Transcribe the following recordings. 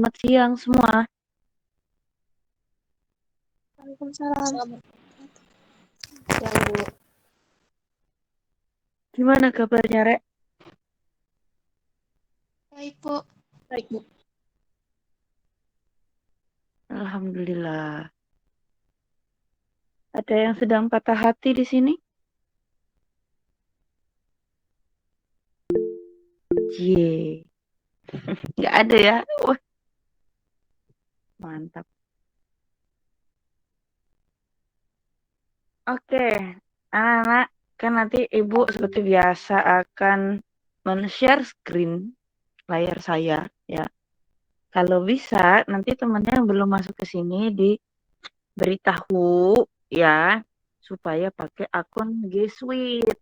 selamat siang semua. Waalaikumsalam. Yang Bu, Gimana kabarnya, Rek? Baik, Bu. baik Bu. Alhamdulillah. Ada yang sedang patah hati di sini? Cie. Nggak ada ya? Wah, mantap. Oke, anak-anak, kan nanti Ibu seperti biasa akan men-share screen layar saya, ya. Kalau bisa, nanti temannya yang belum masuk ke sini diberitahu, ya, supaya pakai akun G Suite.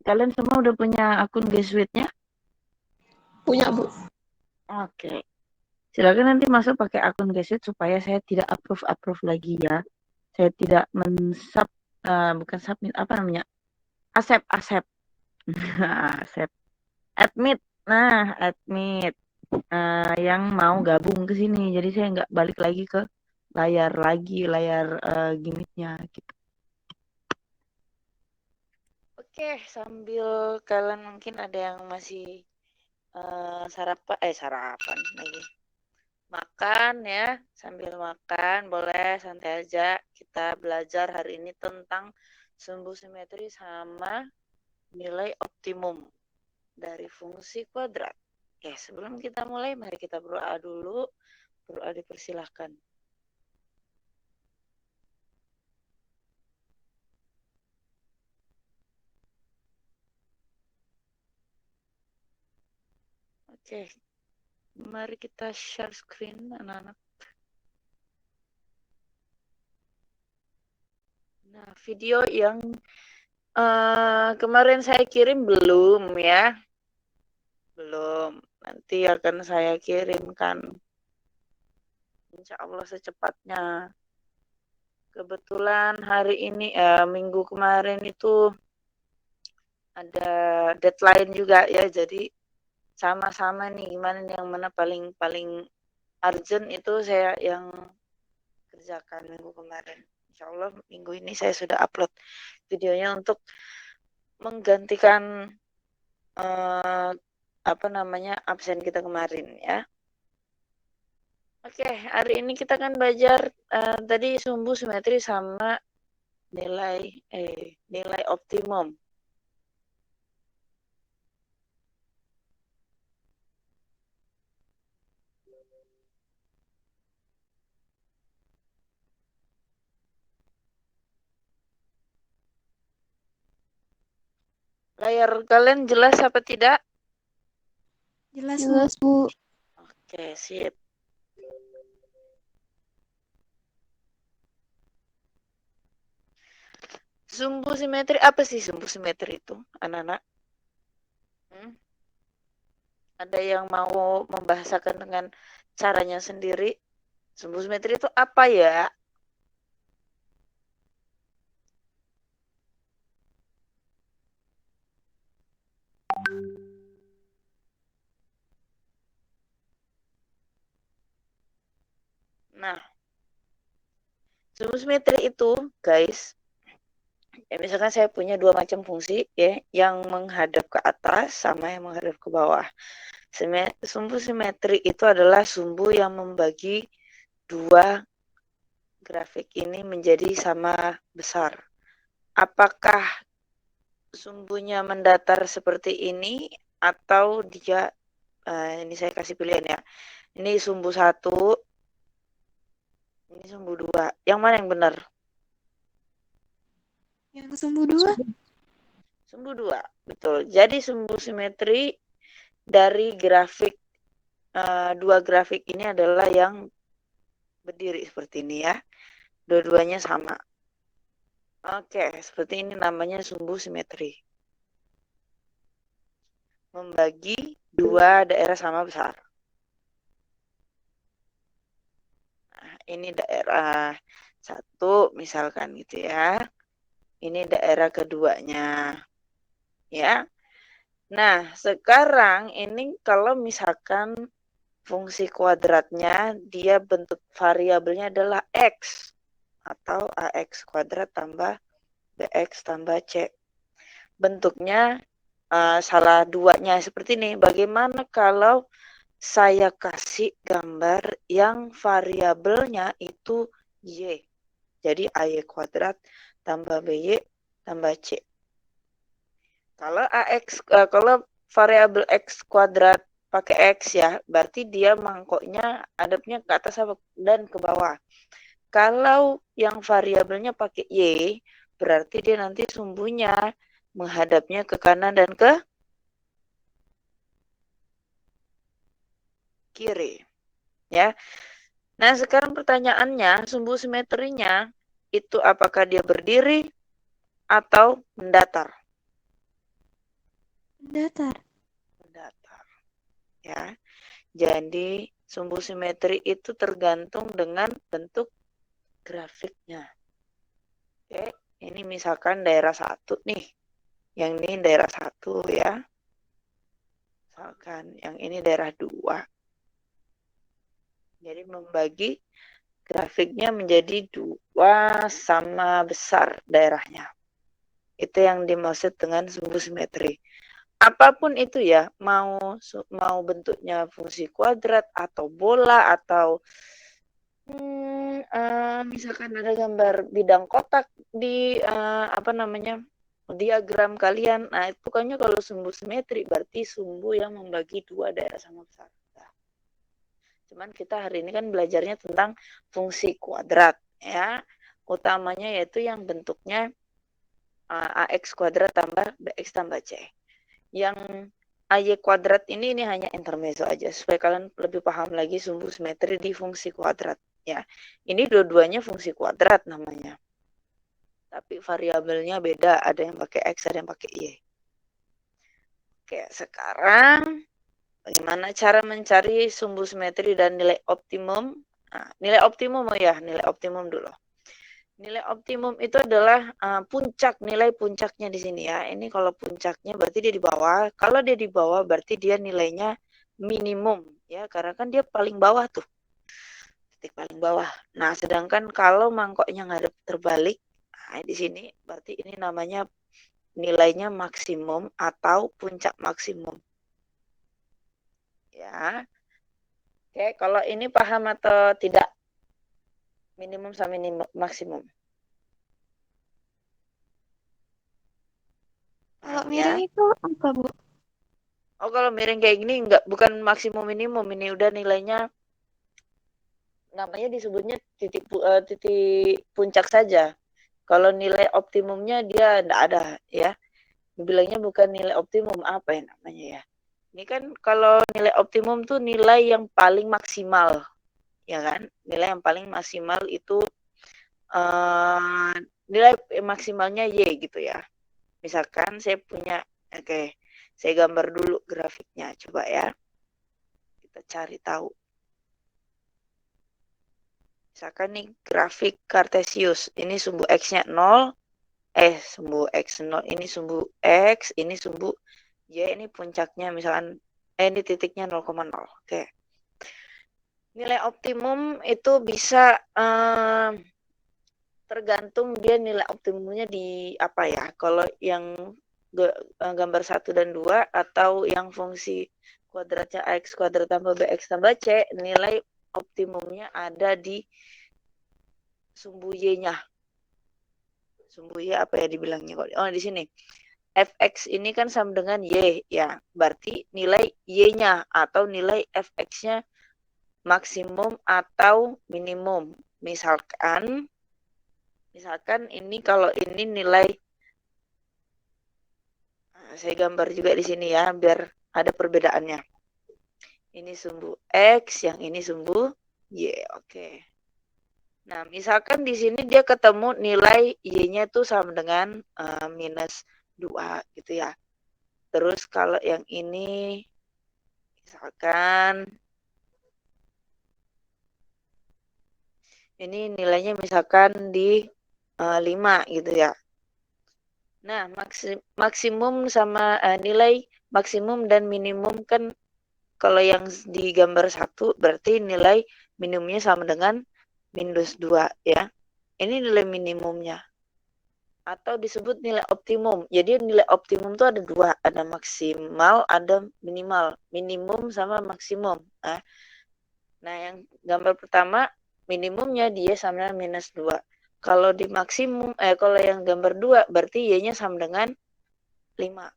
Kalian semua udah punya akun G Suite-nya? Punya Bu. Oke. Silakan nanti masuk pakai akun G Suite supaya saya tidak approve lagi ya. Saya tidak bukan submit, apa namanya? Accept. Accept. Admit. Nah, admit yang mau gabung ke sini. Jadi saya nggak balik lagi ke layar gimmicknya gitu. Oke, sambil kalian mungkin ada yang masih sarapan lagi. Makan ya, sambil makan boleh santai aja. Kita belajar hari ini tentang sumbu simetri sama nilai optimum dari fungsi kuadrat. Oke, sebelum kita mulai, mari kita berdoa dulu. Berdoa dipersilahkan. Oke, mari kita share screen anak-anak. Nah, video yang kemarin saya kirim belum ya? Belum. Nanti akan saya kirimkan. Insya Allah secepatnya. Kebetulan hari ini, minggu kemarin itu ada deadline juga ya, jadi sama-sama nih gimana nih yang mana paling urgent itu saya yang kerjakan minggu kemarin. Insya Allah minggu ini saya sudah upload videonya untuk menggantikan absen kita kemarin ya. Oke, hari ini kita kan belajar tadi sumbu simetri sama nilai optimum. Layar kalian jelas apa tidak? Jelas, Bu. Oke, sip. Sumbu simetri, apa sih sumbu simetri itu, anak-anak? Ada yang mau membahasakan dengan caranya sendiri? Sumbu simetri itu apa ya? Nah, sumbu simetri itu, guys, ya misalkan saya punya dua macam fungsi ya, yang menghadap ke atas sama yang menghadap ke bawah. Sumbu simetri itu adalah sumbu yang membagi dua grafik ini menjadi sama besar. Apakah sumbunya mendatar seperti ini atau dia ini saya kasih pilihan ya. Ini sumbu 1, ini sumbu 2. Yang mana yang benar? Yang sumbu 2. Sumbu 2, betul. Jadi sumbu simetri dari grafik dua grafik ini adalah yang berdiri seperti ini ya. Dua-duanya sama. Oke, seperti ini namanya sumbu simetri. Membagi dua daerah sama besar. Nah, ini daerah 1 misalkan gitu ya. Ini daerah keduanya. Ya. Nah, sekarang ini kalau misalkan fungsi kuadratnya dia bentuk variabelnya adalah X atau AX kuadrat tambah BX tambah C. Bentuknya salah duanya seperti ini. Bagaimana kalau saya kasih gambar yang variabelnya itu Y. Jadi AY kuadrat tambah BY tambah C. Kalau kalau variabel X kuadrat pakai X ya, berarti dia mangkoknya hadapnya ke atas dan ke bawah. Kalau yang variabelnya pakai Y, berarti dia nanti sumbunya menghadapnya ke kanan dan ke kiri. Ya. Nah, sekarang pertanyaannya, sumbu simetrinya itu apakah dia berdiri atau mendatar? Datar. Mendatar. Ya. Jadi, sumbu simetri itu tergantung dengan bentuk grafiknya. Oke, ini misalkan daerah 1 nih. Yang ini daerah 1 ya. Misalkan yang ini daerah 2. Jadi membagi grafiknya menjadi 2 sama besar daerahnya. Itu yang dimaksud dengan sumbu simetri. Apapun itu ya, mau bentuknya fungsi kuadrat atau bola atau misalkan ada gambar bidang kotak di diagram kalian. Nah, itu pokoknya kalau sumbu simetri berarti sumbu yang membagi 2 daerah sama besar. Nah, cuman kita hari ini kan belajarnya tentang fungsi kuadrat ya. Utamanya yaitu yang bentuknya AX kuadrat tambah BX tambah C. Yang AY kuadrat ini hanya intermezzo aja supaya kalian lebih paham lagi sumbu simetri di fungsi kuadrat ya. Ini dua-duanya fungsi kuadrat namanya. Tapi variabelnya beda, ada yang pakai X, ada yang pakai Y. Oke, sekarang bagaimana cara mencari sumbu simetri dan nilai optimum? Nah, nilai optimum nilai optimum dulu. Nilai optimum itu adalah nilai puncaknya di sini ya. Ini kalau puncaknya berarti dia di bawah. Kalau dia di bawah berarti dia nilainya minimum ya, karena kan dia paling bawah tuh. Titik paling bawah. Nah, sedangkan kalau mangkoknya ngadep terbalik, nah di sini berarti ini namanya nilainya maksimum atau puncak maksimum. Ya. Oke, kalau ini paham atau tidak? Minimum sama maksimum. Kalau Paham miring ya? itu apa, Bu? Oh, kalau miring kayak gini bukan maksimum minimum, ini udah nilainya namanya disebutnya titik puncak saja. Kalau nilai optimumnya dia enggak ada ya. Dibilangnya bukan nilai optimum, apa ya namanya ya. Ini kan kalau nilai optimum tuh nilai yang paling maksimal. Ya kan? Nilai yang paling maksimal itu nilai maksimalnya Y gitu ya. Misalkan saya punya, saya gambar dulu grafiknya, coba ya. Kita cari tahu. Misalkan nih grafik Cartesius, ini sumbu X-nya 0, sumbu X 0, ini sumbu X, ini sumbu Y, ini puncaknya misalkan, ini titiknya 0,0. Oke. Nilai optimum itu bisa tergantung dia nilai optimumnya di apa ya. Kalau yang gambar 1 dan 2 atau yang fungsi kuadratnya X kuadrat tambah BX tambah C, nilai optimumnya ada di sumbu Y-nya. Sumbu Y apa ya dibilangnya? Oh, di sini. Fx ini kan sama dengan Y ya. Berarti nilai Y-nya atau nilai Fx-nya maksimum atau minimum. Misalkan ini kalau ini nilai, saya gambar juga di sini ya biar ada perbedaannya. Ini sumbu X, yang ini sumbu Y. Oke. Nah, misalkan di sini dia ketemu nilai Y-nya tuh sama dengan minus 2 gitu ya. Terus kalau yang ini misalkan ini nilainya misalkan di 5 gitu ya. Nah, maksimum sama nilai maksimum dan minimum kan Kalau yang di gambar 1 berarti nilai minimumnya sama dengan minus 2 ya. Ini nilai minimumnya. Atau disebut nilai optimum. Jadi nilai optimum itu ada 2, ada maksimal, ada minimal. Minimum sama maksimum. Nah, yang gambar pertama minimumnya dia sama dengan minus 2. Kalau di maksimum, kalau yang gambar 2 berarti Y-nya sama dengan 5.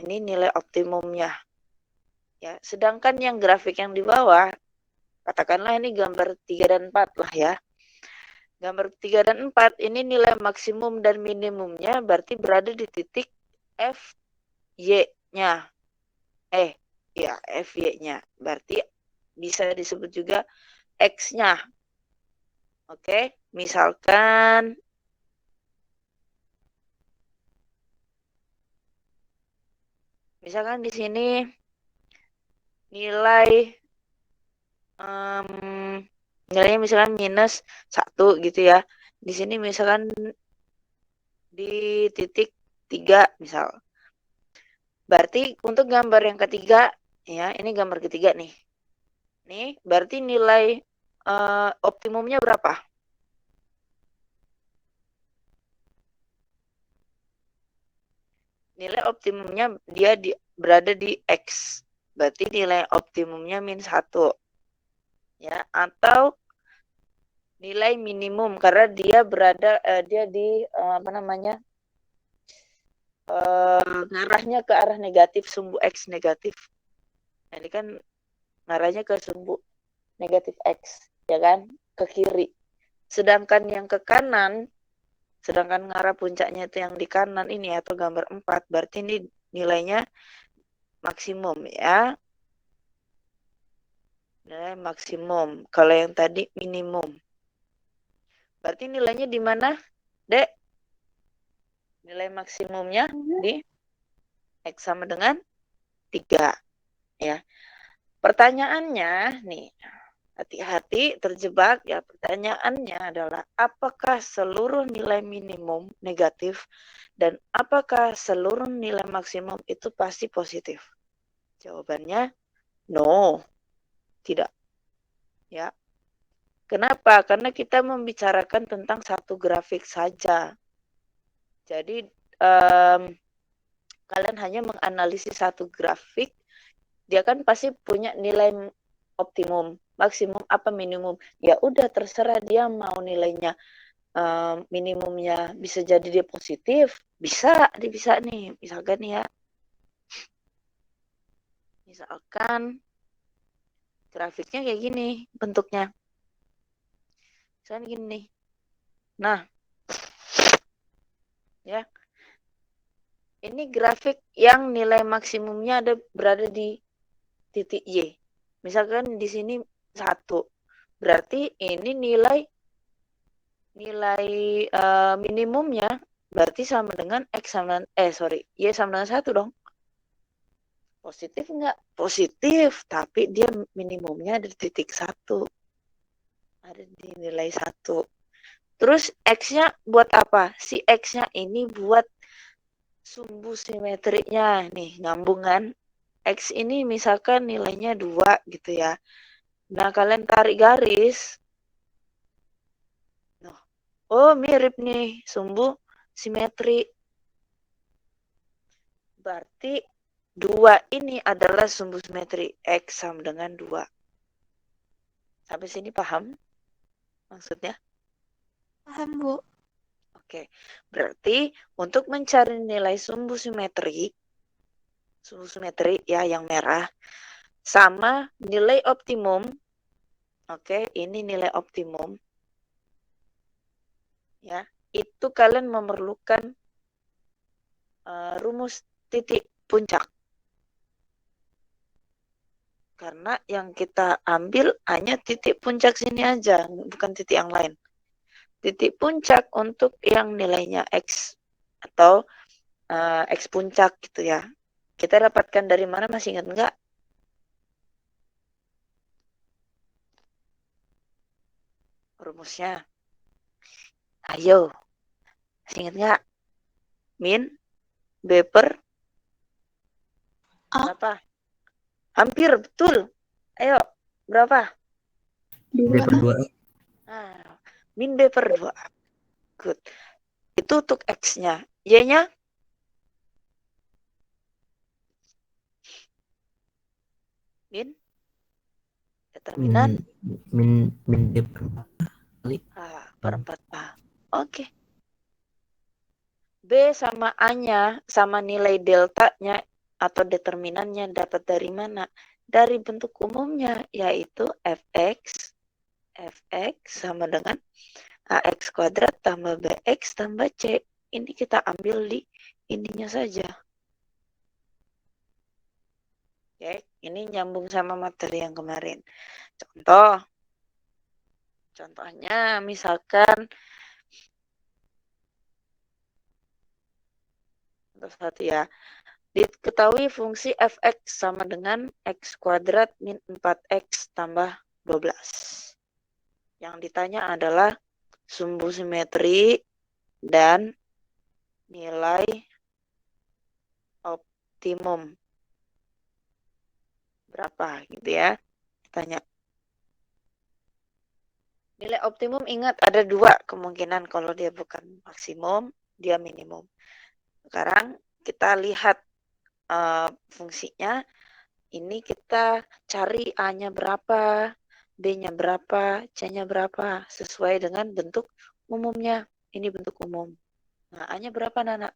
Ini nilai optimumnya. Ya, sedangkan yang grafik yang di bawah, katakanlah ini gambar 3 dan 4 lah ya. Gambar 3 dan 4 ini nilai maksimum dan minimumnya berarti berada di titik F, Y-nya. Ya, FY-nya. Berarti bisa disebut juga X-nya. Oke, misalkan di sini nilainya misalkan minus 1 gitu ya. Di sini misalkan di titik 3 misal. Berarti untuk gambar yang ketiga, ya ini gambar ketiga nih. Nih, berarti nilai optimumnya berapa? Nilai optimumnya dia berada di X. Berarti nilai optimumnya min 1. Ya, atau nilai minimum karena dia berada dia di ngarahnya ke arah negatif, sumbu X negatif. Nah, ini kan ngarahnya ke sumbu negatif X, ya kan? Ke kiri. Sedangkan yang ke kanan, sedangkan ngarah puncaknya itu yang di kanan ini atau gambar 4, berarti ini nilainya maksimum ya. Nilai maksimum. Kalau yang tadi minimum. Berarti nilainya di mana, Dek? Nilai maksimumnya di X sama dengan 3. Ya. Pertanyaannya nih, hati-hati terjebak ya. Pertanyaannya adalah apakah seluruh nilai minimum negatif dan apakah seluruh nilai maksimum itu pasti positif? Jawabannya no, tidak. Ya. Kenapa? Karena kita membicarakan tentang satu grafik saja. Jadi kalian hanya menganalisis satu grafik, dia kan pasti punya nilai optimum, maksimum apa minimum. Ya udah terserah dia mau nilainya minimumnya bisa jadi dia positif, bisa nih, misalkan ya. Misalkan grafiknya kayak gini bentuknya. Misalkan gini nih. Nah, ya. Ini grafik yang nilai maksimumnya berada di titik Y. Misalkan di sini 1. Berarti ini nilai minimumnya berarti sama dengan X sama Y sama dengan 1 dong. Positif enggak? Positif, tapi dia minimumnya ada di titik 1. Ada di nilai 1. Terus X-nya buat apa? Si X-nya ini buat sumbu simetriknya. Nih, nyambung kan? X ini misalkan nilainya 2 gitu ya. Nah, kalian tarik garis. Oh, mirip nih, sumbu simetri. Berarti 2 ini adalah sumbu simetri X sama dengan 2. Sampai sini paham maksudnya? Paham, Bu. Oke, berarti untuk mencari nilai sumbu simetri ya yang merah, sama nilai optimum. Oke, ini nilai optimum. Ya, itu kalian memerlukan rumus titik puncak. Karena yang kita ambil hanya titik puncak sini aja, bukan titik yang lain. Titik puncak untuk yang nilainya X atau X puncak gitu ya. Kita dapatkan dari mana, masih ingat enggak? Rumusnya. Ayo, masih ingat enggak? Min, B per A. berapa? Hampir betul. Ayo, berapa? B Dua. per 2. Nah, min B per 2. Good. Itu untuk X-nya. Y-nya? Min? Determinan? Min D per 4 kali. Per 4A. Oke. B sama A-nya, sama nilai deltanya atau determinannya dapat dari mana? Dari bentuk umumnya, yaitu fx sama dengan ax kuadrat tambah bx tambah c. Ini kita ambil di ininya saja. Oke, ini nyambung sama materi yang kemarin. Contohnya misalkan satu ya. Diketahui fungsi fx sama dengan x kuadrat min 4x tambah 12. Yang ditanya adalah sumbu simetri dan nilai optimum. Berapa gitu ya. Tanya. Nilai optimum ingat ada dua kemungkinan kalau dia bukan maksimum, dia minimum. Sekarang kita lihat fungsinya. Ini kita cari A-nya berapa, B-nya berapa, C-nya berapa, sesuai dengan bentuk umumnya. Ini bentuk umum. Nah, A-nya berapa, Nana?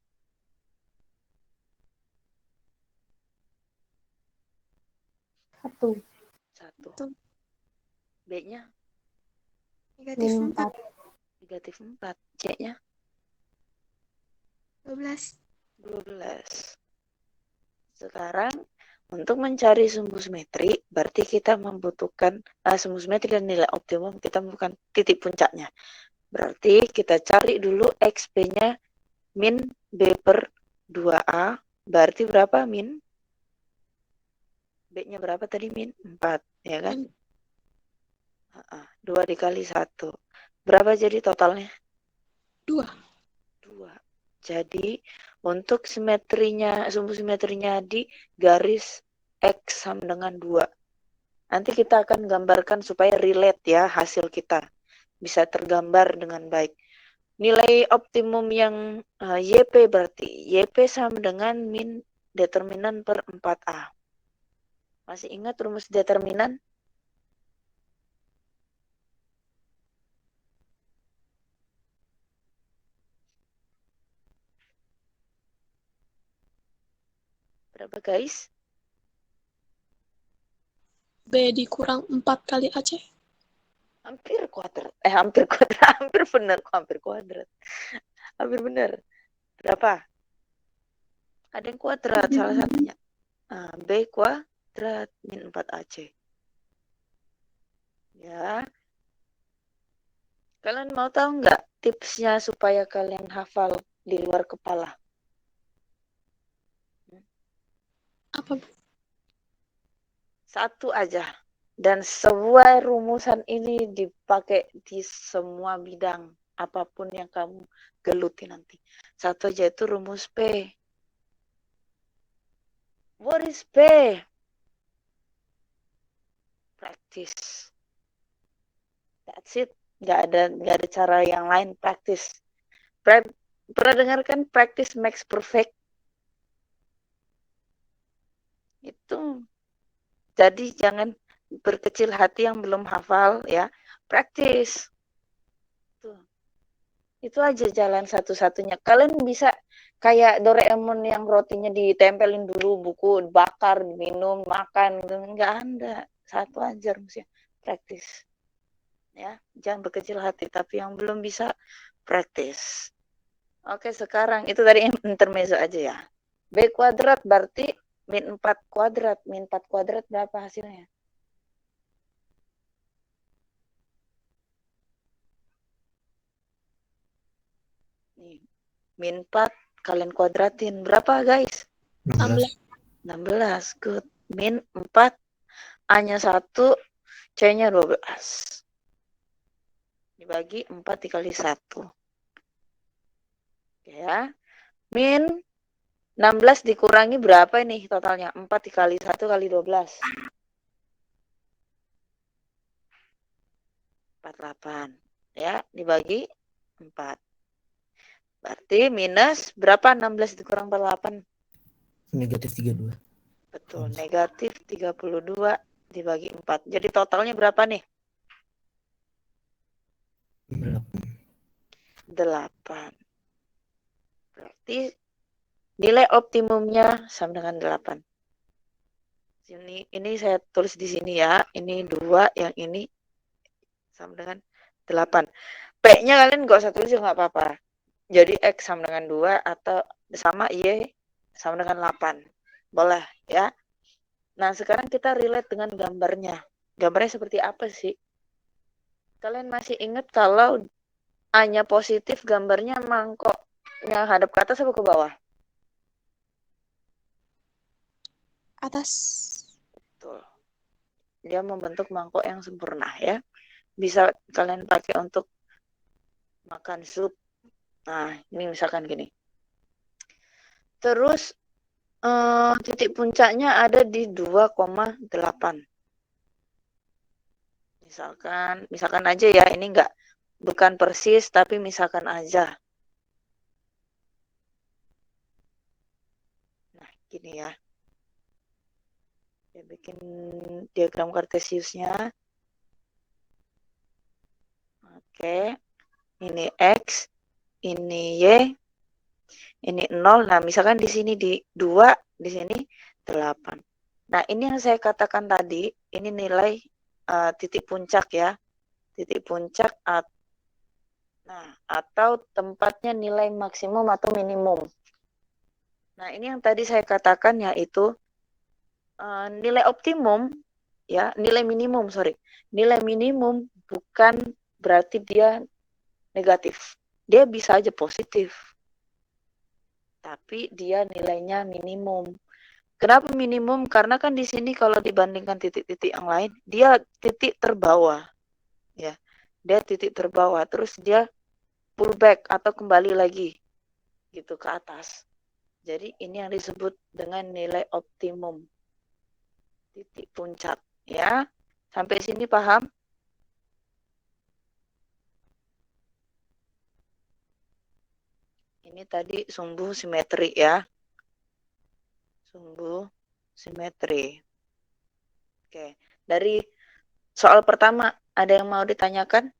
1. 1. B-nya? Negatif Min 4. Negatif 4. C-nya? 12. 12. Sekarang, untuk mencari sumbu simetri, berarti kita membutuhkan sumbu simetri dan nilai optimum, kita bukan titik puncaknya. Berarti kita cari dulu XP-nya min B per 2A. Berarti berapa min? B-nya berapa tadi min? 4, ya kan? 2 dikali 1. Berapa jadi totalnya? 2. 2. Jadi, untuk simetrinya, sumbu simetrinya di garis X sama dengan 2. Nanti kita akan gambarkan supaya relate ya hasil kita. Bisa tergambar dengan baik. Nilai optimum yang YP berarti YP sama dengan min determinan per 4A. Masih ingat rumus determinan? Berapa guys? B dikurang 4 kali AC. Hampir kuadrat. Hampir kuadrat. Hampir benar. Hampir kuadrat. Hampir benar. Berapa? Ada yang kuadrat salah satunya. B kuadrat min 4AC. Ya. Kalian mau tahu nggak tipsnya supaya kalian hafal di luar kepala? Apa, Bu? Satu aja. Dan semua rumusan ini dipakai di semua bidang. Apapun yang kamu geluti nanti. Satu aja itu rumus P. What is P? Practice. That's it. Gak ada cara yang lain, practice. Pernah dengarkan practice makes perfect? Itu. Jadi jangan berkecil hati yang belum hafal ya. Practice. Itu aja jalan satu-satunya. Kalian bisa kayak Doraemon yang rotinya ditempelin dulu, buku bakar, minum, makan. Enggak ada. Satu aja rumusnya. Practice. Ya, jangan berkecil hati. Tapi yang belum bisa, practice. Oke, sekarang itu tadi intermezzo aja ya. B kuadrat berarti min 4 kuadrat. Min 4 kuadrat berapa hasilnya? Nih, min 4 kalian kuadratin. Berapa guys? 16. 16. Good. Min 4. A-nya 1. C-nya 12. Dibagi 4 dikali 1. Ya. Min 16 dikurangi berapa ini totalnya? 4 dikali 1 kali 12. 48. Ya, dibagi 4. Berarti minus berapa 16 dikurang 48? Negatif 32. Betul, negatif 32 dibagi 4. Jadi totalnya berapa nih? 8. Berarti nilai optimumnya sama dengan 8. Ini saya tulis di sini ya. Ini 2, yang ini sama dengan 8. P-nya kalian nggak usah tulis, nggak apa-apa. Jadi X sama dengan 2 atau sama Y sama dengan 8. Boleh ya. Nah, sekarang kita relate dengan gambarnya. Gambarnya seperti apa sih? Kalian masih ingat kalau A-nya positif, gambarnya mangkoknya hadap ke atas atau ke bawah? Atas. Betul. Dia membentuk mangkok yang sempurna ya. Bisa kalian pakai untuk makan sup. Nah, ini misalkan gini. Terus titik puncaknya ada di 2,8. Misalkan aja ya, ini bukan persis, tapi misalkan aja. Nah, gini ya. Saya bikin diagram kartesiusnya. Oke. Ini X, ini Y, ini 0. Nah, misalkan di sini di 2, di sini 8. Nah, ini yang saya katakan tadi, ini nilai titik puncak ya. Titik puncak atau tempatnya nilai maksimum atau minimum. Nah, ini yang tadi saya katakan yaitu nilai optimum ya, nilai minimum, Nilai minimum bukan berarti dia negatif. Dia bisa aja positif. Tapi dia nilainya minimum. Kenapa minimum? Karena kan di sini kalau dibandingkan titik-titik yang lain, dia titik terbawah. Ya. Dia titik terbawah, terus dia pullback atau kembali lagi gitu ke atas. Jadi ini yang disebut dengan nilai optimum. Titik puncak, ya. Sampai sini paham? Ini tadi sumbu simetri ya. Sumbu simetri. Oke, dari soal pertama ada yang mau ditanyakan?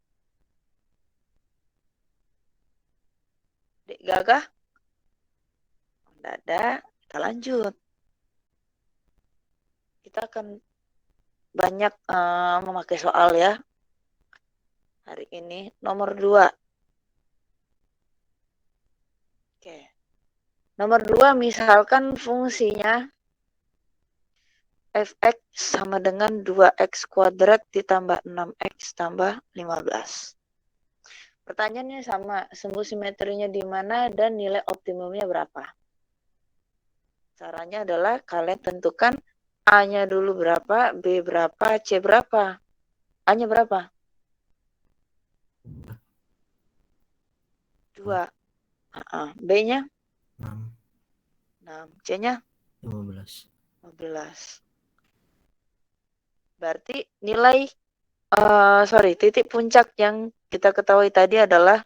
Dek Gagah? Tidak ada, kita lanjut. Kita akan banyak memakai soal ya. Hari ini nomor 2. Oke. Nomor 2 misalkan fungsinya fx sama dengan 2x kuadrat ditambah 6x tambah 15. Pertanyaannya sama, sumbu simetrinya di mana dan nilai optimumnya berapa? Caranya adalah kalian tentukan A-nya dulu berapa, B berapa, C berapa. A-nya berapa? 2. B-nya? 6. 6. C-nya? 15. 15. Berarti nilai titik puncak yang kita ketahui tadi adalah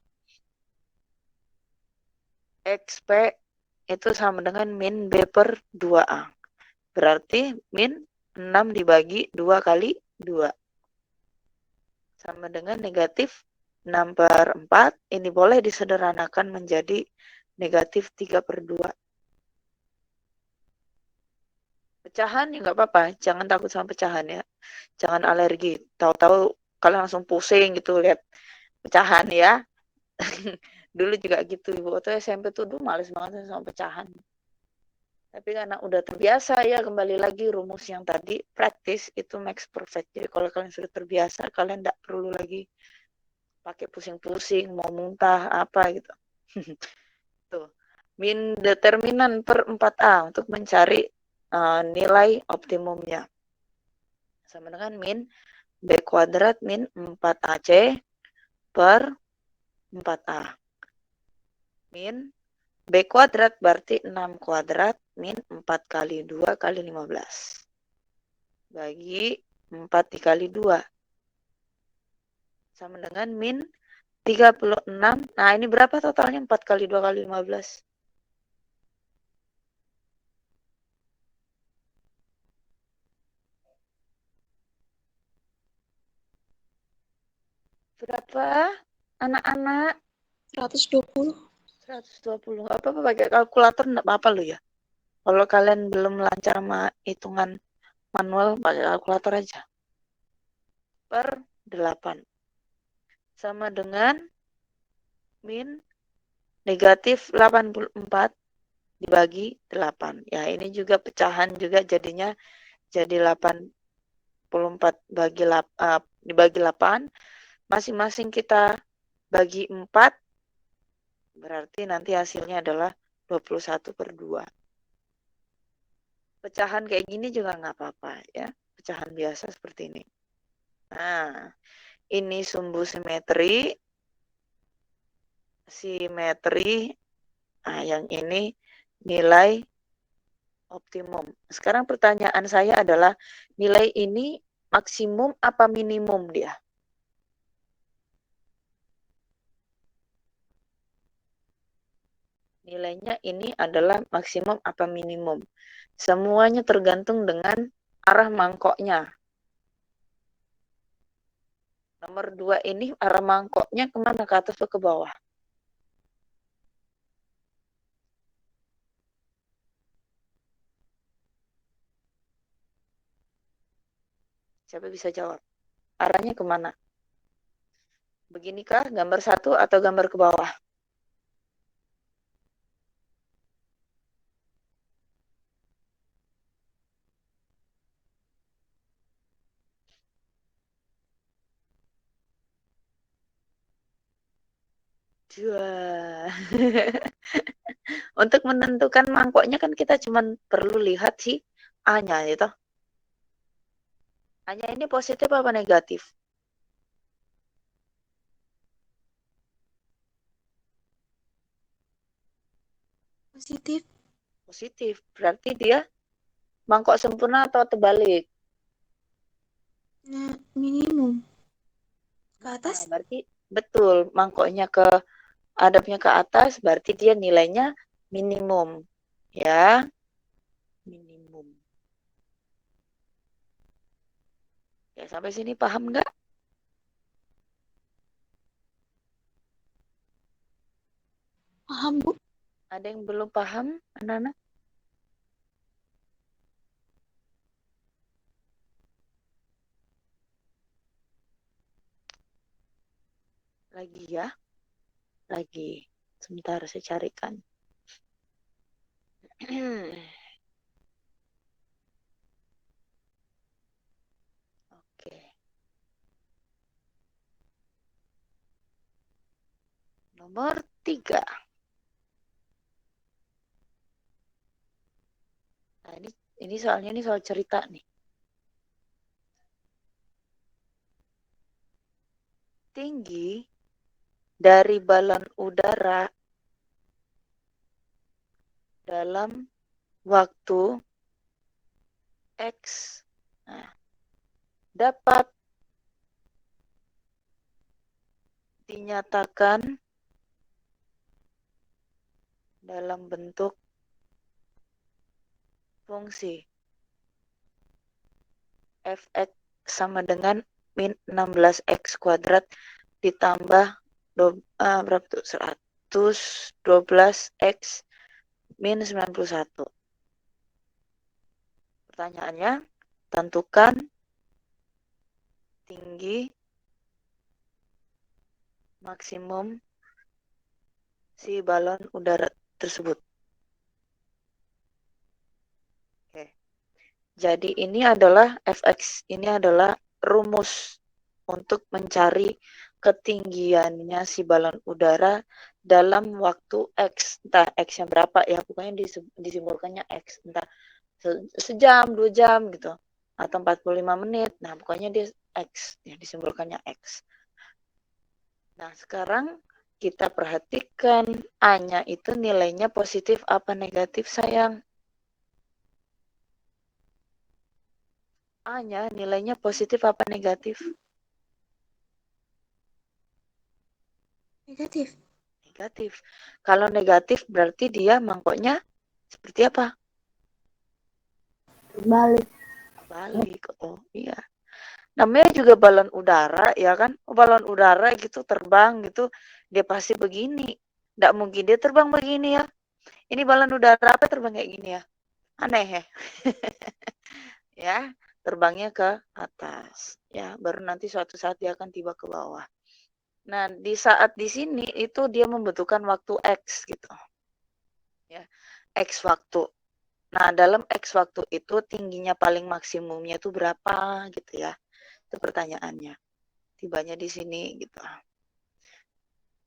XP itu sama dengan min B per 2A. Berarti min 6 dibagi 2 kali 2. Sama dengan negatif 6 per 4. Ini boleh disederhanakan menjadi negatif 3 per 2. Pecahan ya nggak apa-apa. Jangan takut sama pecahan ya. Jangan alergi. Tahu-tahu kalian langsung pusing gitu lihat pecahan ya. Dulu juga gitu, ibu waktu SMP tuh dulu males banget sama pecahan. Tapi karena udah terbiasa ya, kembali lagi rumus yang tadi, praktis itu makes perfect. Jadi kalau kalian sudah terbiasa, kalian tidak perlu lagi pakai pusing-pusing, mau muntah apa gitu. Tuh. Min determinan per 4A untuk mencari nilai optimumnya. Sama dengan min B kuadrat min 4AC per 4A. Min B kuadrat berarti 6 kuadrat min 4 kali 2 kali 15. Bagi 4 dikali 2. Sama dengan min 36. Nah, ini berapa totalnya? 4 kali 2 kali 15. Berapa? Anak-anak? 120. 120. Apa-apa pakai kalkulator enggak apa-apa loh ya. Kalau kalian belum lancar sama hitungan manual, pakai kalkulator aja. Per 8. Sama dengan min negatif 84 dibagi 8. Ya, ini juga pecahan juga jadinya jadi 84 dibagi 8. Masing-masing kita bagi 4. Berarti nanti hasilnya adalah 21/2. Pecahan kayak gini juga nggak apa-apa ya. Pecahan biasa seperti ini. Nah, ini sumbu simetri. Nah, yang ini nilai optimum. Sekarang pertanyaan saya adalah, nilai ini maksimum apa minimum dia? Nilainya ini adalah maksimum apa minimum? Semuanya tergantung dengan arah mangkoknya. Nomor 2 ini arah mangkoknya kemana? Ke atas atau ke bawah? Siapa bisa jawab? Arahnya kemana? Beginikah gambar 1 atau gambar ke bawah? Dua. Untuk menentukan mangkoknya kan kita cuma perlu lihat si A-nya gitu. A-nya ini positif apa negatif? Positif. Positif. Berarti dia mangkok sempurna atau terbalik? Nah, minimum. Ke Nah, atas? berarti betul, mangkoknya hadapnya ke atas, berarti dia nilainya minimum. Ya, minimum. Ya, sampai sini paham nggak? Paham, Bu? Ada yang belum paham, anak-anak? Lagi ya? Lagi. Sebentar, saya carikan. Oke. Nomor 3. Nah, ini soalnya ini soal cerita nih. Tinggi dari balon udara dalam waktu X dapat dinyatakan dalam bentuk fungsi fx sama dengan min 16x kuadrat ditambah berapa tuh? 112x min 91. Pertanyaannya, tentukan tinggi maksimum si balon udara tersebut. Oke. Jadi ini adalah fx, ini adalah rumus untuk mencari ketinggiannya si balon udara dalam waktu X. Entah X-nya berapa ya, pokoknya disimbolkannya X. Entah sejam, 2 jam gitu. Atau 45 menit. Nah, pokoknya dia X, ya disimbolkannya X. Nah, sekarang kita perhatikan A-nya itu nilainya positif apa negatif, sayang? A-nya nilainya positif apa negatif? Negatif. Negatif. Kalau negatif berarti dia mangkoknya seperti apa? Balik. Balik. Oh iya. Namanya juga balon udara ya kan? Balon udara gitu terbang gitu, dia pasti begini. Nggak mungkin dia terbang begini ya. Ini balon udara apa terbang kayak gini ya? Aneh ya. Ya, terbangnya ke atas. Ya, baru nanti suatu saat dia akan tiba ke bawah. Nah, di saat di sini itu dia membutuhkan waktu X gitu. Ya, X waktu. Nah, dalam X waktu itu tingginya paling maksimumnya itu berapa gitu ya. Itu pertanyaannya. Tibanya di sini gitu.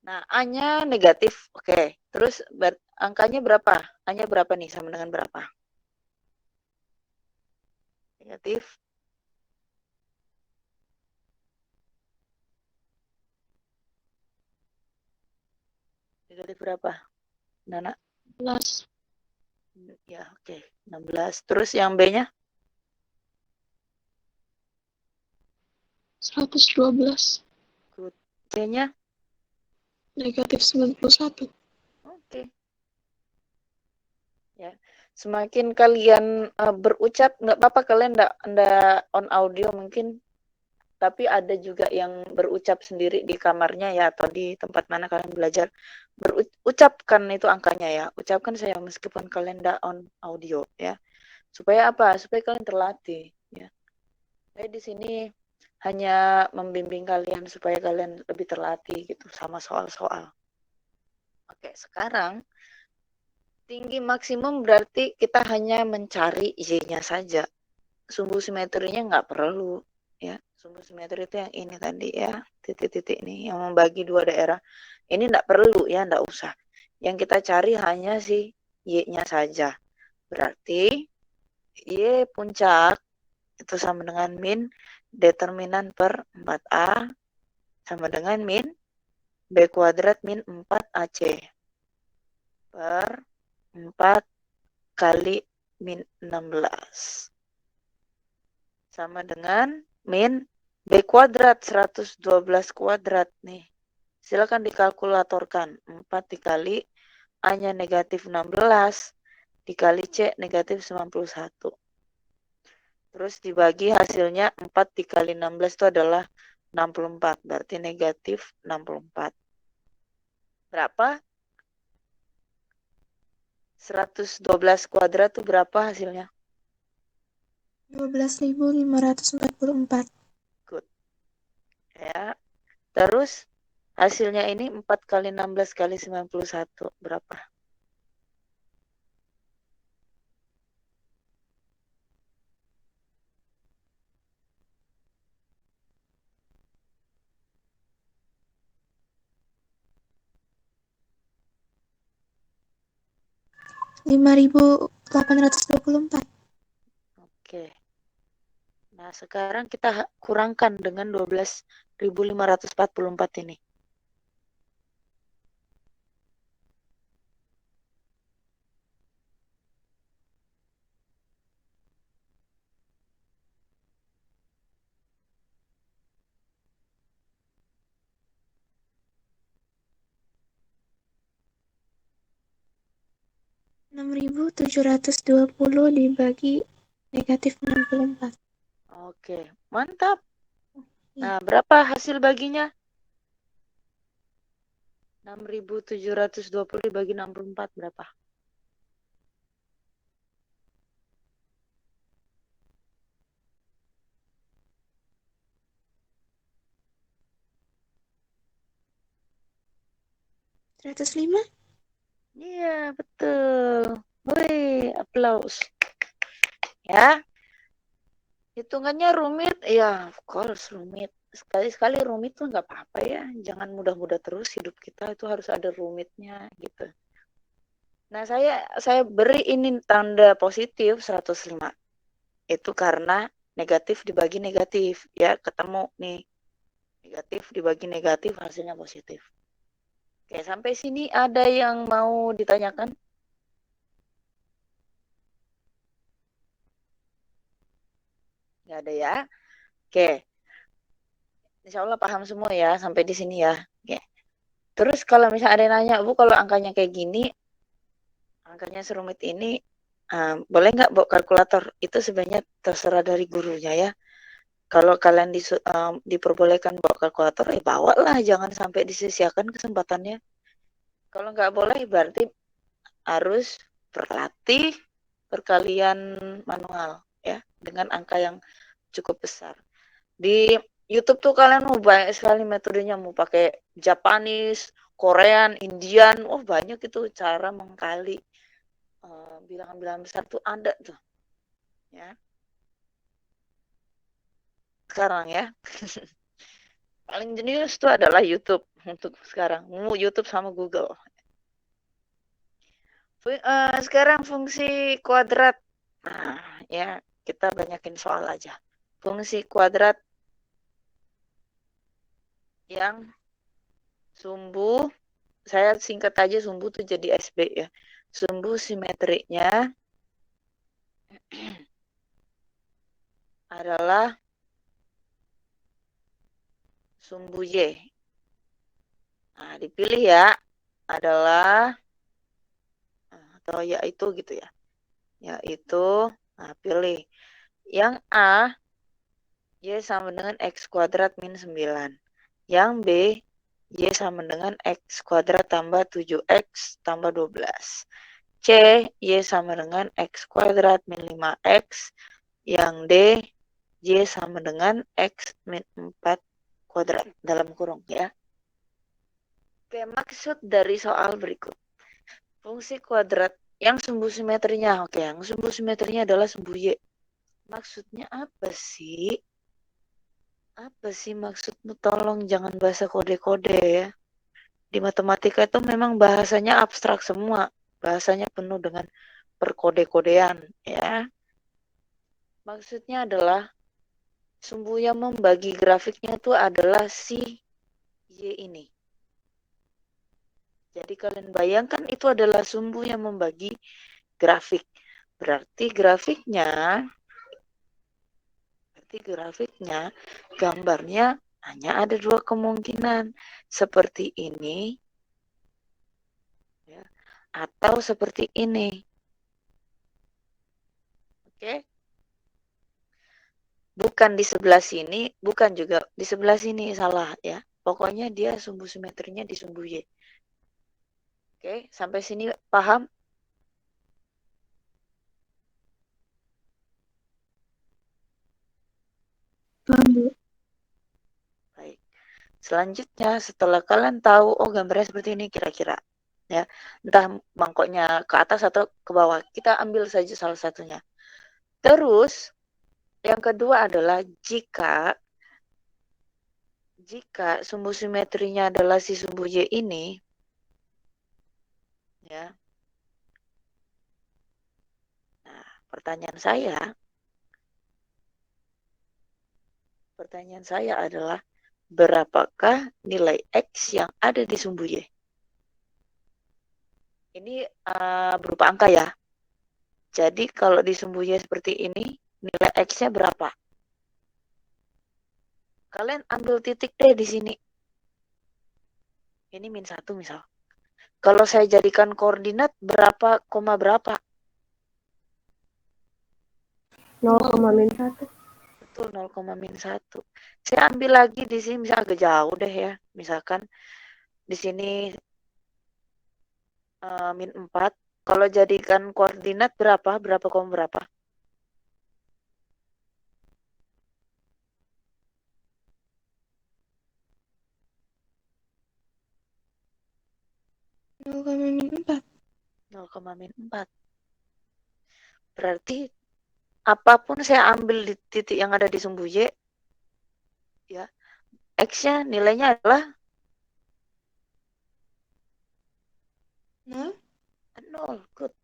Nah, A-nya negatif. Oke. Terus angkanya berapa? A-nya berapa nih? Sama dengan berapa? Negatif. Negatif berapa? Nana? 11. Ya, oke. 16. Terus yang B-nya? 112. C-nya? Negatif 91. Oke. Ya. Semakin kalian berucap, nggak apa-apa kalian nggak on audio mungkin, tapi ada juga yang berucap sendiri di kamarnya ya, atau di tempat mana kalian belajar. Berucapkan itu angkanya ya. Ucapkan saya meskipun kalian nggak on audio ya. Supaya apa? Supaya kalian terlatih ya. Saya di sini hanya membimbing kalian supaya kalian lebih terlatih gitu sama soal-soal. Oke, sekarang tinggi maksimum berarti kita hanya mencari Y-nya saja. Sumbu simetrinya nggak perlu ya. Sumbu simetri itu yang ini tadi ya, titik-titik ini yang membagi dua daerah. Ini nggak perlu ya, nggak usah. Yang kita cari hanya si Y-nya saja. Berarti Y puncak itu sama dengan min determinan per 4A sama dengan min B kuadrat min 4AC per 4 kali min 16 sama dengan min B kuadrat 112 kuadrat nih. Silakan dikalkulatorkan. 4 dikali A-nya negatif 16 dikali C negatif 91. Terus dibagi hasilnya 4 dikali 16 itu adalah 64. Berarti negatif 64. Berapa? 112 kuadrat itu berapa hasilnya? 12.544. Good. Ya. Terus hasilnya ini 4 kali 16 kali 91. Berapa? .5.824. Oke. Nah, sekarang kita kurangkan dengan 12.544 ini. .6.720 dibagi negatif 64. Oke, mantap. Iya. Nah, berapa hasil baginya? 6.720 dibagi 64 berapa? .105. Iya, betul. Woi, aplaus. Ya, hitungannya rumit. Ya, of course rumit. Sekali-sekali rumit tuh nggak apa-apa ya. Jangan mudah-mudah terus hidup kita itu harus ada rumitnya gitu. Nah, saya beri ini tanda positif 105. Itu karena negatif dibagi negatif. Ya, ketemu nih. Negatif dibagi negatif hasilnya positif. Oke, sampai sini ada yang mau ditanyakan? Nggak ada ya? Oke, insya Allah paham semua ya sampai di sini ya. Oke. Terus kalau misalnya ada yang nanya, Bu, kalau angkanya kayak gini, angkanya serumit ini, boleh nggak bawa kalkulator? Itu sebenarnya terserah dari gurunya ya. Kalau kalian diperbolehkan bawa kalkulator, ya bawa lah, jangan sampai disia-siakan kesempatannya. Kalau nggak boleh, berarti harus berlatih perkalian manual ya dengan angka yang cukup besar. Di YouTube tuh kalian mau banyak sekali metodenya, mau pakai Japanese, Korean, Indian, banyak itu cara mengkali bilangan-bilangan besar tuh ada tuh ya. Sekarang ya paling jenius tuh adalah YouTube untuk sekarang, mau YouTube sama Google. Sekarang fungsi kuadrat, nah ya kita banyakin soal aja. Fungsi kuadrat yang sumbu, saya singkat aja sumbu tuh jadi SB ya. Sumbu simetriknya adalah sumbu Y. Nah, dipilih ya, adalah atau yaitu gitu ya. Yaitu, nah pilih. Yang A, Y sama dengan X kuadrat min 9. Yang B, Y sama dengan X kuadrat tambah 7X tambah 12. C, Y sama dengan X kuadrat min 5X. Yang D, Y sama dengan X min 4 kuadrat dalam kurung ya. Oke, maksud dari soal berikut. Fungsi kuadrat yang sumbu simetrinya. Oke, yang sumbu simetrinya adalah sumbu Y. Maksudnya apa sih? Apa sih maksudmu? Tolong jangan bahasa kode-kode ya. Di matematika itu memang bahasanya abstrak semua. Bahasanya penuh dengan perkode-kodean ya. Maksudnya adalah sumbu yang membagi grafiknya itu adalah si Y ini. Jadi kalian bayangkan itu adalah sumbu yang membagi grafik. Berarti grafiknya gambarnya hanya ada dua kemungkinan. Seperti ini ya, atau seperti ini. Oke. Bukan di sebelah sini, bukan juga di sebelah sini, salah ya. Pokoknya dia sumbu simetrinya di sumbu Y. Oke, sampai sini paham? Paham, Bu. Baik. Selanjutnya setelah kalian tahu gambarnya seperti ini kira-kira ya, entah mangkoknya ke atas atau ke bawah, kita ambil saja salah satunya. Terus yang kedua adalah jika sumbu simetrinya adalah si sumbu Y ini ya. Nah, pertanyaan saya adalah berapakah nilai X yang ada di sumbu Y? Ini berupa angka ya. Jadi kalau di sumbu Y seperti ini, nilai X-nya berapa? Kalian ambil titik deh di sini. Ini min 1 misal. Kalau saya jadikan koordinat berapa, koma berapa? 0,-1. Betul, 0,-1. Saya ambil lagi di sini, misalnya agak jauh deh ya. Misalkan di sini min 4. Kalau jadikan koordinat berapa? Berapa koma berapa? 0,-4. 0,-4. Berarti apapun saya ambil di titik yang ada di sumbu Y, ya, X-nya nilainya adalah 0. 0. Good.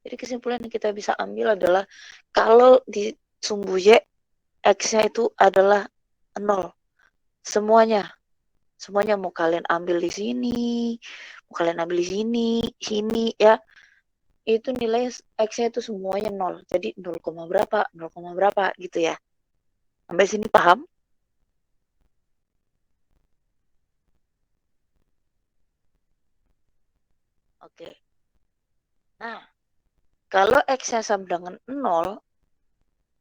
Jadi kesimpulan yang kita bisa ambil adalah kalau di sumbu Y, X-nya itu adalah 0. Semuanya. Semuanya mau kalian ambil di sini, mau kalian ambil di sini ya. Itu nilai X-nya itu semuanya 0. Jadi 0, berapa, 0, berapa gitu ya. Sampai sini paham? Oke. Nah, kalau X-nya sama dengan 0,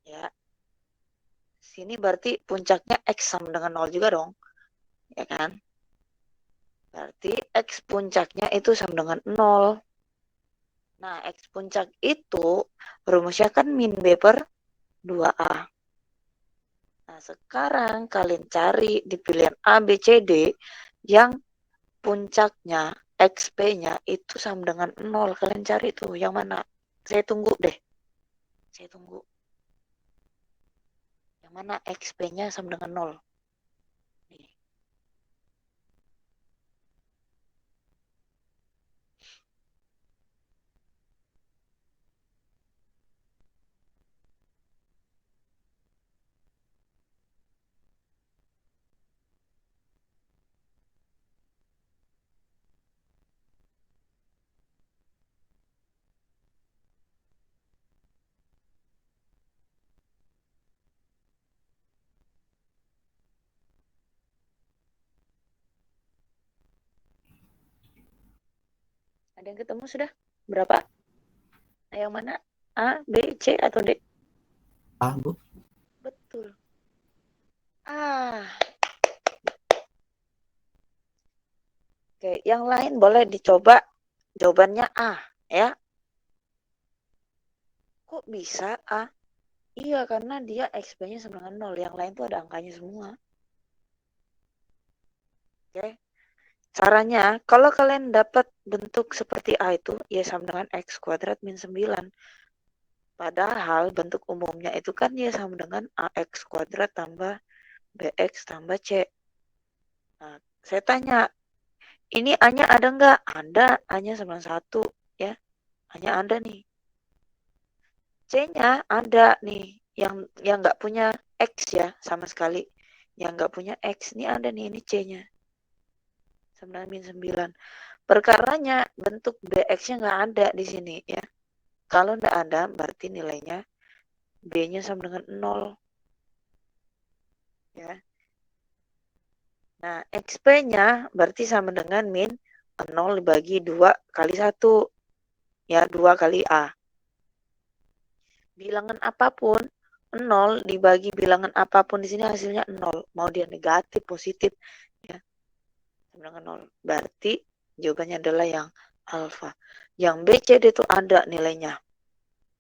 ya, sini berarti puncaknya X sama dengan 0 juga dong. Ya kan? Berarti X puncaknya itu sama dengan 0. Nah, X puncak itu rumusnya kan min B per 2A. Nah, sekarang kalian cari di pilihan A, B, C, D yang puncaknya XP-nya itu sama dengan 0. Kalian cari tuh yang mana? Saya tunggu deh. Saya tunggu. Yang mana XP-nya sama dengan 0? Nih. Ada yang ketemu sudah? Berapa? Yang mana? A, B, C, atau D? A, Bu. Betul. Ah. Oke, yang lain boleh dicoba jawabannya A, ya. Kok bisa A? Iya, karena dia XP-nya sama dengan 0. Yang lain tuh ada angkanya semua. Oke. Caranya, kalau kalian dapat bentuk seperti A itu, ya sama dengan X kuadrat min 9. Padahal bentuk umumnya itu kan ya sama dengan AX kuadrat tambah BX tambah C. Nah, saya tanya, ini A-nya ada nggak? Ada, A-nya 91, ya. A-nya ada nih. C-nya ada nih, yang nggak punya X ya, sama sekali. Yang nggak punya X, ini ada nih, ini C-nya. 9-9. Perkaranya bentuk BX-nya nggak ada di sini ya. Kalau nggak ada, berarti nilainya B-nya sama dengan 0. Ya. Nah, XP-nya berarti sama dengan min 0 dibagi 2 kali 1. Ya, 2 kali A. Bilangan apapun, 0 dibagi bilangan apapun di sini hasilnya 0. Mau dia negatif, positif, ya, sama dengan 0. Berarti jawabannya adalah yang alfa. Yang B, C, D itu ada nilainya.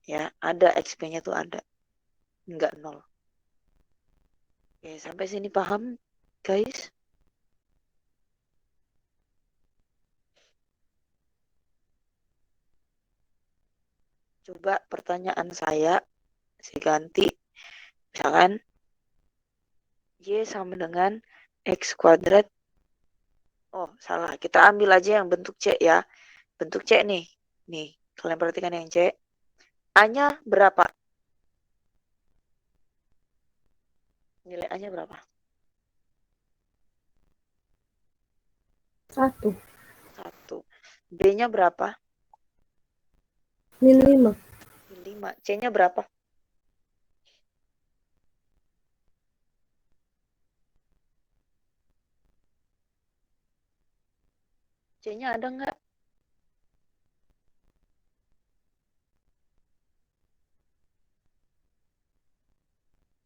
Ya, ada XP-nya itu ada. Enggak 0. Oke, sampai sini paham, guys? Coba pertanyaan saya ganti. Misalkan Y sama dengan X kuadrat. Oh, salah. Kita ambil aja yang bentuk C ya. Bentuk C nih. Nih, kalian perhatikan yang C. A-nya berapa? Nilai A-nya berapa? 1. 1. B-nya berapa? Min 5. 5. C-nya berapa? C-nya ada nggak?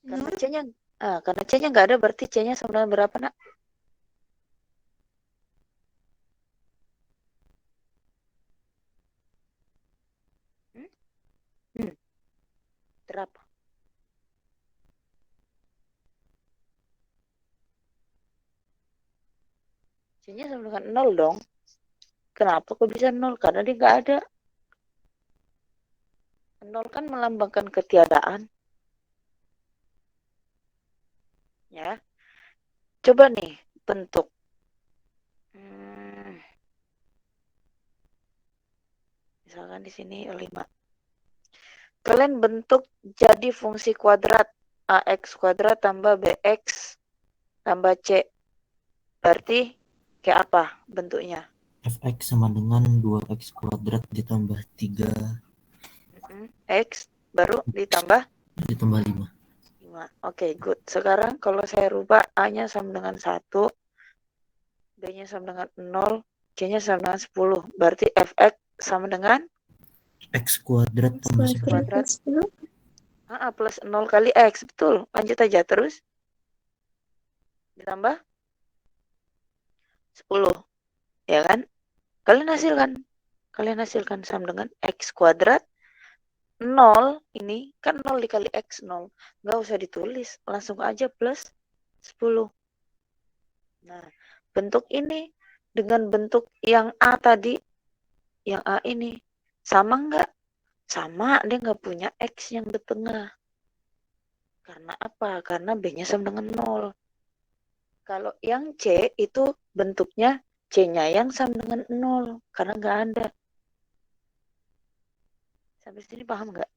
Karena C-nya karena C-nya nggak ada, berarti C-nya sama dengan berapa, nak? Hmm? Berapa? C-nya sama dengan 0 dong. Kenapa kok bisa 0? Karena dia nggak ada. 0 kan melambangkan ketiadaan. Ya. Coba nih bentuk. Misalkan di sini 5. Kalian bentuk jadi fungsi kuadrat AX kuadrat tambah BX tambah C. Berarti kayak apa bentuknya? Fx sama dengan 2x kuadrat ditambah 3 X baru ditambah ditambah 5. 5. Oke, good. Sekarang kalau saya rubah A-nya sama dengan 1, B-nya sama dengan 0, C-nya sama dengan 10. Berarti Fx sama dengan X kuadrat tambah 10. kuadrat. Plus 0 kali X. Betul. Lanjut aja terus. Ditambah 10. Ya kan? Kalian hasilkan sama dengan X kuadrat. 0 ini kan 0 dikali X 0. Nggak usah ditulis. Langsung aja plus 10. Nah, bentuk ini dengan bentuk yang A tadi, yang A ini, sama nggak? Sama, dia nggak punya X yang di tengah. Karena apa? Karena B-nya sama dengan 0. Kalau yang C itu bentuknya C-nya yang sama dengan 0. Karena nggak ada. Sampai sini paham nggak?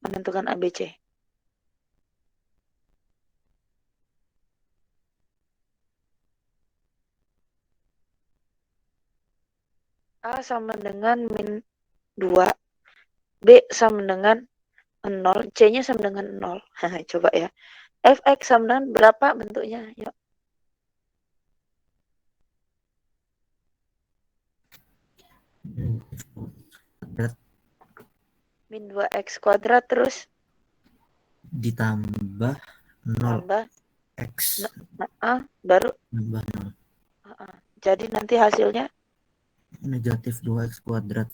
Menentukan ABC. A sama dengan min 2. B sama dengan 0. C-nya sama dengan 0. Coba ya. Fx sama dengan berapa bentuknya? Yuk. Kuadrat Min 2x kuadrat terus ditambah 0 tambah x baru tambah 0 jadi nanti hasilnya negatif 2x kuadrat.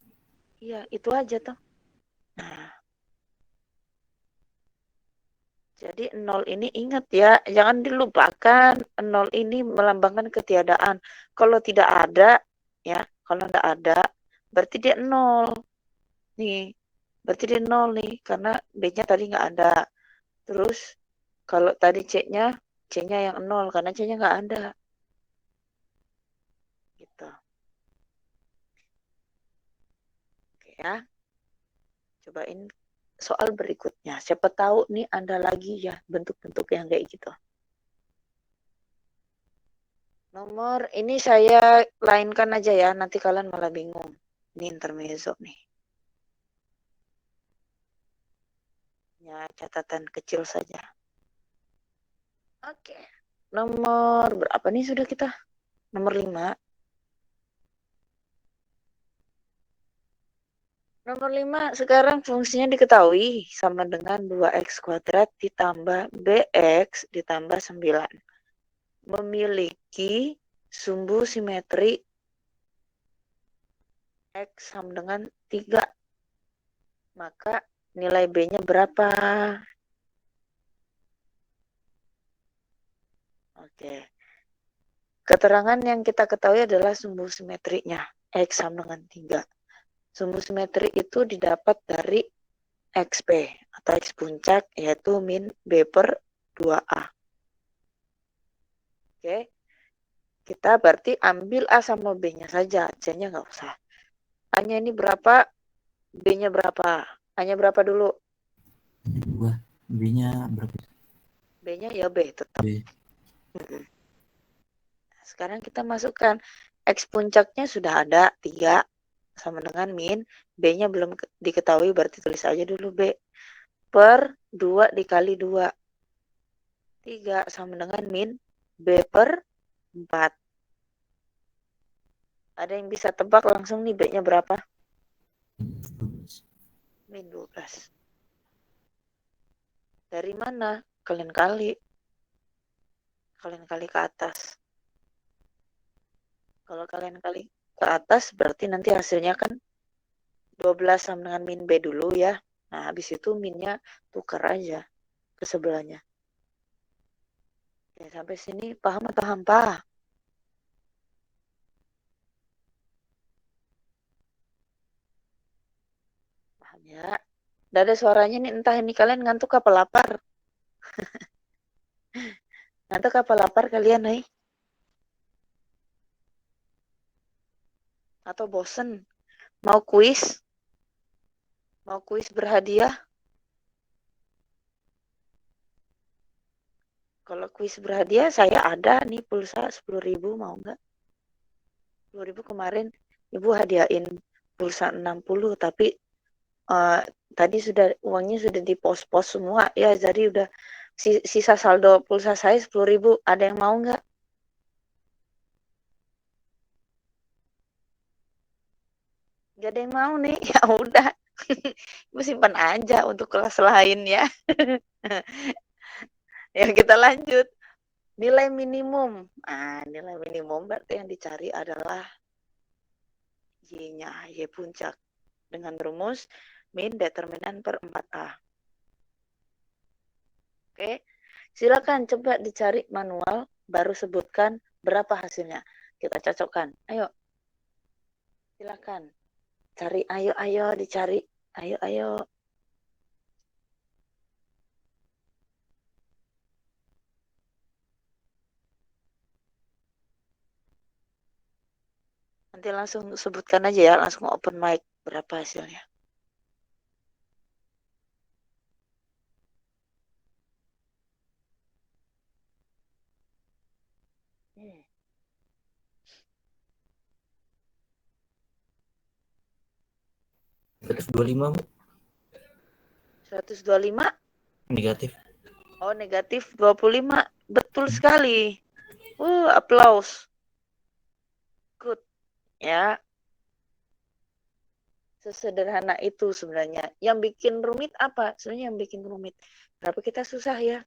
iya itu aja tuh. Nah, jadi 0 ini ingat ya, jangan dilupakan. 0 ini melambangkan ketiadaan. Kalau tidak ada ya, kalau tidak ada berarti dia 0 nih, berarti dia 0 nih karena B-nya tadi nggak ada. Terus kalau tadi C-nya yang 0 karena C-nya nggak ada. Gitu. Oke ya. Cobain soal berikutnya. Siapa tahu nih ada lagi ya bentuk-bentuk yang kayak gitu. Nomor ini saya lainkan aja ya, nanti kalian malah bingung. Ini intermezzo nih. Ya, catatan kecil saja. Oke. Nomor berapa nih sudah kita? Nomor 5. Nomor 5 sekarang fungsinya diketahui sama dengan 2x kuadrat ditambah bx ditambah 9. Memiliki sumbu simetri X sama dengan 3. Maka nilai B-nya berapa? Oke. Keterangan yang kita ketahui adalah sumbu simetrinya. X sama dengan 3. Sumbu simetri itu didapat dari XP atau X puncak yaitu min B per 2A. Oke. Kita berarti ambil A sama B-nya saja. C-nya nggak usah. A-nya ini berapa? B-nya berapa? A-nya berapa dulu? 2. B-nya berapa? B-nya ya B tetap. B. Sekarang kita masukkan X puncaknya sudah ada 3 sama dengan min. B-nya belum diketahui berarti tulis aja dulu B. Per 2 dikali 2. 3 sama dengan min B per 4. Ada yang bisa tebak langsung nih B-nya berapa? 12. Min 12. Dari mana? Kalian kali ke atas. Kalau kalian kali ke atas berarti nanti hasilnya kan 12 sama dengan min B dulu ya. Nah, habis itu minnya tukar aja ke sebelahnya. Ya, sampai sini paham atau hampa? Paham ya? Udah ada suaranya nih, entah ini kalian ngantuk apa lapar. Ngantuk apa lapar kalian nih? Atau bosen? Mau kuis? Mau kuis berhadiah? Kalau kuis berhadiah saya ada nih pulsa 10.000, mau nggak? 10.000 kemarin ibu hadiahin pulsa 60, tapi tadi uangnya sudah di pos-pos semua ya, jadi udah sisa saldo pulsa saya 10.000. Ada yang mau nggak? Gak ada yang mau nih. Ya udah, ibu simpan aja untuk kelas lain ya. Ya kita lanjut. Nilai minimum. Nilai minimum berarti yang dicari adalah Y-nya, Y puncak. Dengan rumus min determinan per 4A. Oke, silakan coba dicari manual, baru sebutkan berapa hasilnya. Kita cocokkan. Ayo, silakan. Cari, ayo dicari. Ayo. Nanti langsung sebutkan aja ya, langsung open mic berapa hasilnya. Hmm. 125, Bu. 125? Negatif. Oh, negatif 25. Betul sekali. Applause. Good. Ya, sesederhana itu sebenarnya. Yang bikin rumit apa? Sebenarnya yang bikin rumit. Kenapa kita susah ya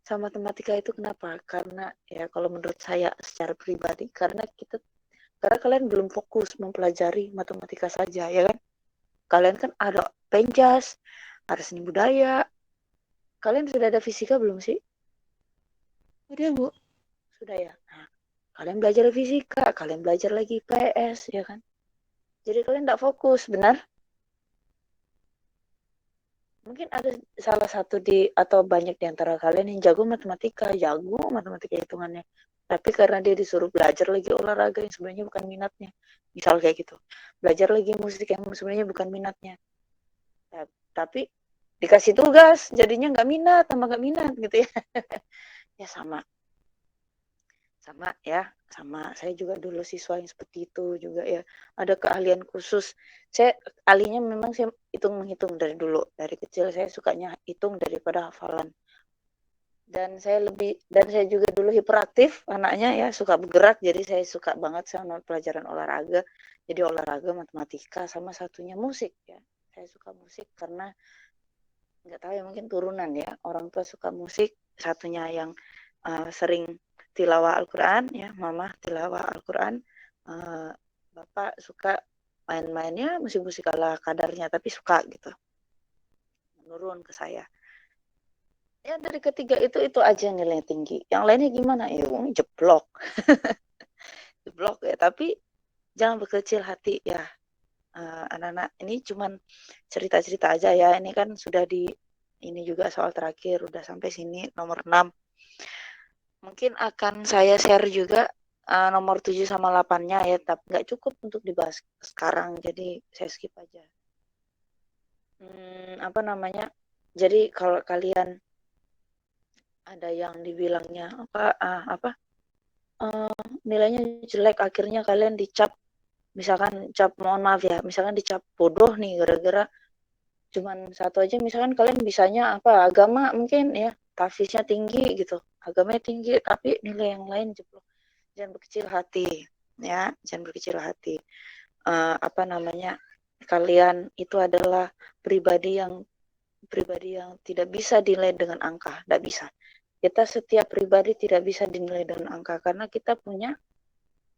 sama matematika itu? Kenapa? Karena ya kalau menurut saya secara pribadi, karena kalian belum fokus mempelajari matematika saja, ya kan? Kalian kan ada penjas, ada seni budaya. Kalian sudah ada fisika belum sih? Udah, Bu. Sudah ya. Nah, kalian belajar fisika, kalian belajar lagi PS, ya kan? Jadi kalian tidak fokus, benar? Mungkin ada salah satu atau banyak di antara kalian yang jago matematika hitungannya. Tapi karena dia disuruh belajar lagi olahraga yang sebenarnya bukan minatnya. Misal kayak gitu. Belajar lagi musik yang sebenarnya bukan minatnya. Tapi dikasih tugas, jadinya nggak minat, tambah nggak minat gitu ya. Ya sama ya, sama saya juga dulu siswa yang seperti itu juga ya, ada keahlian khusus. Saya ahlinya memang saya menghitung dari dulu, dari kecil saya sukanya hitung daripada hafalan. Dan saya juga dulu hiperaktif anaknya ya, suka bergerak, jadi saya suka banget sama pelajaran olahraga. Jadi olahraga, matematika, sama satunya musik ya. Saya suka musik karena nggak tahu ya, mungkin turunan ya, orang tua suka musik, satunya yang sering tilawah Al-Quran ya, mama tilawah Al-Quran, bapak suka main-mainnya musik-musik ala kadarnya, tapi suka gitu, menurun ke saya ya. Dari ketiga itu aja nilai tinggi, yang lainnya gimana ya, jeblok. Jeblok ya, tapi jangan berkecil hati ya. Anak-anak ini cuman cerita-cerita aja ya, ini kan sudah ini juga soal terakhir, udah sampai sini nomor 6. Mungkin akan saya share juga nomor 7 sama 8-nya ya, tapi nggak cukup untuk dibahas sekarang, jadi saya skip aja. Apa namanya? Jadi kalau kalian ada yang dibilangnya nilainya jelek, akhirnya kalian dicap, misalkan mohon maaf ya, misalkan dicap bodoh nih gara-gara cuman satu aja, misalkan kalian bisanya agama mungkin ya, tafsirnya tinggi gitu, agamanya tinggi tapi nilai yang lain jeblok. Jangan berkecil hati ya, jangan berkecil hati. Kalian itu adalah pribadi yang tidak bisa dinilai dengan angka, tidak bisa. Kita setiap pribadi tidak bisa dinilai dengan angka karena kita punya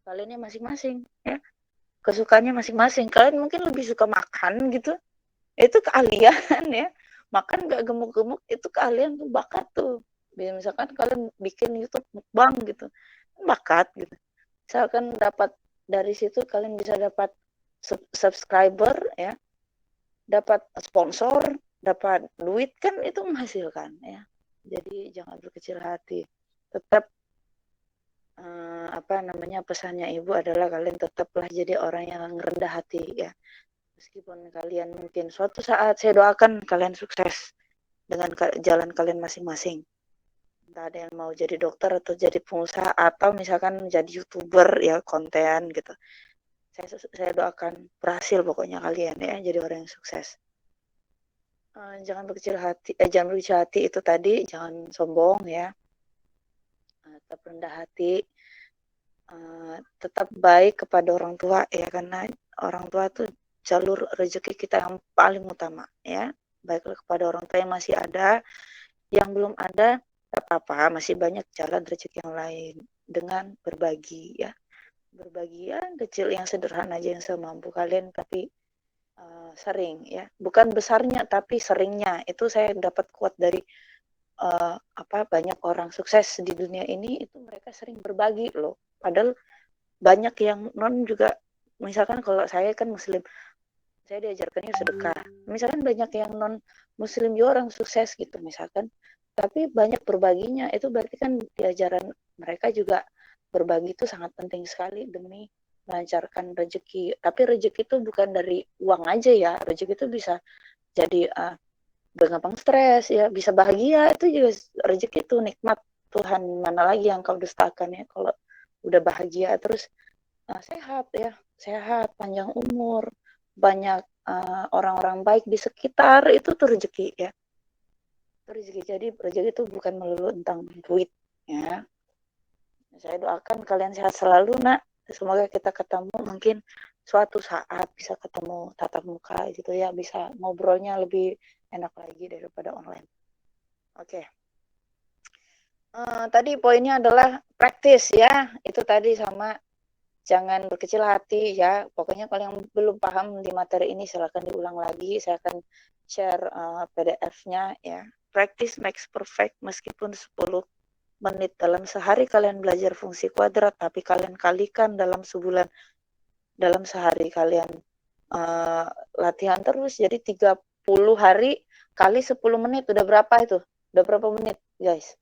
kaliannya masing-masing ya, kesukaannya masing-masing. Kalian mungkin lebih suka makan gitu, itu keahlian ya. Makan gak gemuk-gemuk itu keahlian tuh, bakat tuh. Misalkan kalian bikin YouTube mukbang gitu, bakat gitu. Misalkan dapat dari situ, kalian bisa dapat subscriber ya, dapat sponsor, dapat duit, kan itu menghasilkan ya. Jadi jangan berkecil hati. Tetap pesannya ibu adalah kalian tetaplah jadi orang yang rendah hati ya. Meskipun kalian mungkin suatu saat, saya doakan kalian sukses dengan jalan kalian masing-masing. Entah ada yang mau jadi dokter atau jadi pengusaha atau misalkan menjadi YouTuber ya, konten gitu. Saya doakan berhasil pokoknya kalian ya, jadi orang yang sukses. Jangan berkecil hati itu tadi, jangan sombong ya. Tetap rendah hati, tetap baik kepada orang tua ya, karena orang tua tuh jalur rezeki kita yang paling utama ya. Baiklah kepada orang tua yang masih ada, yang belum ada tak apa-apa, masih banyak jalan rezeki yang lain dengan berbagi ya. Berbagi ya kecil yang sederhana aja yang semampu kalian, tapi sering ya, bukan besarnya tapi seringnya. Itu saya dapat kuat dari banyak orang sukses di dunia ini, itu mereka sering berbagi loh. Padahal banyak yang non juga, misalkan kalau saya kan muslim, saya diajarkannya sedekah. Misalkan banyak yang non muslim juga orang sukses gitu misalkan, tapi banyak berbaginya, itu berarti kan di ajaran mereka juga berbagi itu sangat penting sekali demi melancarkan rezeki. Tapi rezeki itu bukan dari uang aja ya, rezeki itu bisa jadi gampang stres ya, bisa bahagia, itu juga rezeki, itu nikmat Tuhan, mana lagi yang kau dustakan ya. Kalau udah bahagia terus sehat ya, sehat, panjang umur, banyak orang-orang baik di sekitar, itu tuh rezeki ya. Itu rezeki. Jadi rezeki itu bukan melulu tentang duit ya. Saya doakan kalian sehat selalu nak. Semoga kita ketemu mungkin suatu saat, bisa ketemu tatap muka gitu ya, bisa ngobrolnya lebih enak lagi daripada online. Oke. Tadi poinnya adalah praktis ya. Itu tadi sama jangan berkecil hati ya. Pokoknya kalau yang belum paham di materi ini silakan diulang lagi. Saya akan share PDF-nya ya. Practice makes perfect, meskipun 10 menit dalam sehari kalian belajar fungsi kuadrat, tapi kalian kalikan dalam sebulan, dalam sehari kalian latihan terus, jadi 30 hari kali 10 menit, udah berapa itu? Udah berapa menit guys?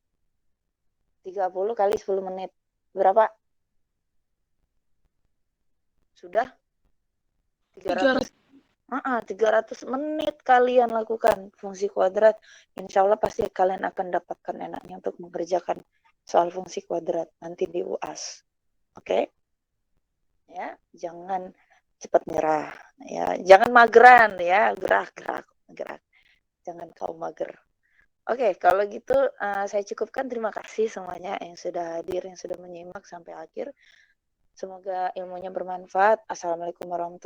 30 kali 10 menit berapa? Sudah 300 menit kalian lakukan fungsi kuadrat. Insya Allah pasti kalian akan dapatkan enaknya untuk mengerjakan soal fungsi kuadrat nanti di UAS. Oke? Ya, jangan cepat nyerah ya, jangan mageran ya, gerak. Jangan kau mager. Oke, kalau gitu saya cukupkan. Terima kasih semuanya yang sudah hadir, yang sudah menyimak sampai akhir. Semoga ilmunya bermanfaat. Assalamualaikum warahmatullahi wabarakatuh.